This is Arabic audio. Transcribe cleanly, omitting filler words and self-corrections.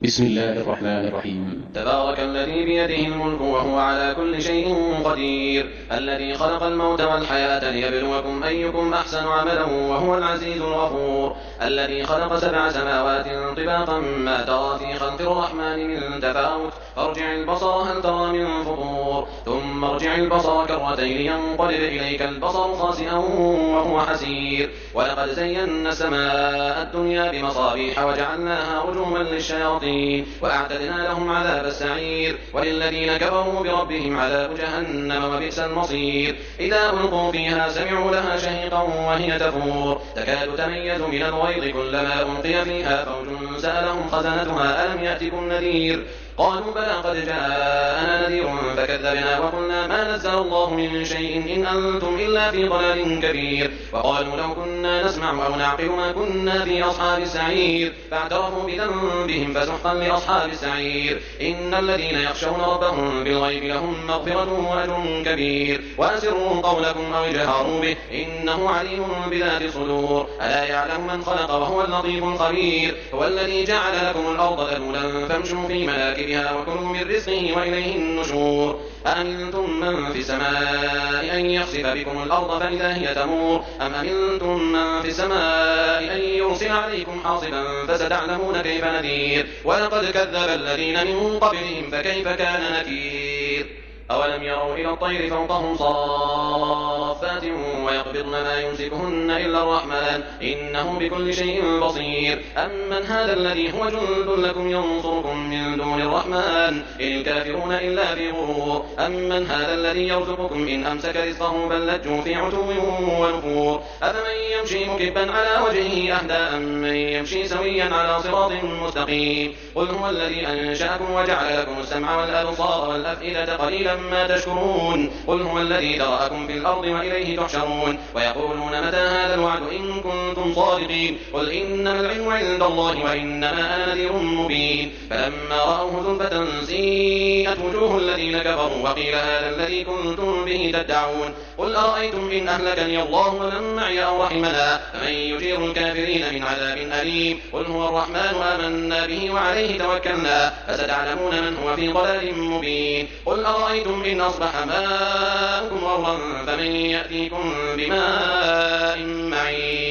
بسم الله الرحمن الرحيم. تبارك الذي بيده الملك وهو على كل شيء قدير، الذي خلق الموت والحياة ليبلوكم أيكم أحسن عملا وهو العزيز الغفور، الذي خلق 7 سماوات طباقا ما ترى في خلق الرحمن من تفاوت، فارجع البصر هل ترى من فطور، ثم ارجع البصر كرتين ينقلب إليك البصر خاسئا وهو حسير، ولقد زينا السماء الدنيا بمصابيح وجعلناها رجوما للشياطين وأعتدنا لهم عذاب السعير، وللذين كفروا بربهم عذاب جهنم وبئس المصير، إذا ألقوا فيها سمعوا لها شهيقا وهي تفور تكاد تميز من الغيظ كلما ألقي فيها فوج سألهم خزنتها ألم يأتكم نذير، قالوا بلى قد جاءنا نذير فكذبنا وقلنا ما نزل الله من شيء إن أنتم إلا في ضلال كبير، وقالوا لو كنا نسمع أو نعقل ما كنا في أصحاب السعير، فاعترفوا بذنبهم فسحقا لأصحاب السعير، إن الذين يخشون ربهم بالغيب لهم مغفرة وأجر كبير، وأسروا قولكم أو اجهروا به إنه عليم بذات الصدور، ألا يعلم من خلق وهو اللطيف الخبير، هو الذي جعل لكم الأرض ذلولا فامشوا في مناكبها وكلوا من رزقه وإليه النشور، أأمنتم من في السماء أن يخسف بكم الأرض فإذا هي تمور، أم أمنتم من في السماء أن يرسل عليكم حاصبا فستعلمون كيف نذير، ولقد كذب الذين من قبلهم فكيف كان نكير، أولم يروا إلى الطير فوقهم صافات ويقبضن ما يمسكهن إلا الرحمن إنه بكل شيء بصير، أمن هذا الذي هو جند لكم ينصركم من دون الرحمن إن الكافرون إلا في غرور، أمن هذا الذي يرزقكم إن أمسك رزقه بل لجوا في عتو ونفور، أفمن يمشي مكبا على وجهه أهدى أمن يمشي سويا على صراط مستقيم، قل هو الذي أنشأكم وجعل لكم السمع والأبصار والأفئدة قليلا ما تشكرون، قل هو الذي ذرأكم في الأرض وإليه تحشرون، ويقولون متى هذا الوعد إن كنتم صادقين، قل إنما العلم عند الله وإنما أنا نذير مبين، فلما رأوه زلفة سيئت وجوه الذين كفروا وقيل هذا الذي كنتم به تدعون، قل أرأيتم إن أهلكني الله ومن معي أو رحمنا فمن يجير الكافرين من عذاب أليم، قل هو الرحمن آمنا به وعليه توكلنا فستعلمون من هو في ضلال مبين، قل أرأيتم إن أصبح ماؤكم غورا فمن يأتيكم بماء معين.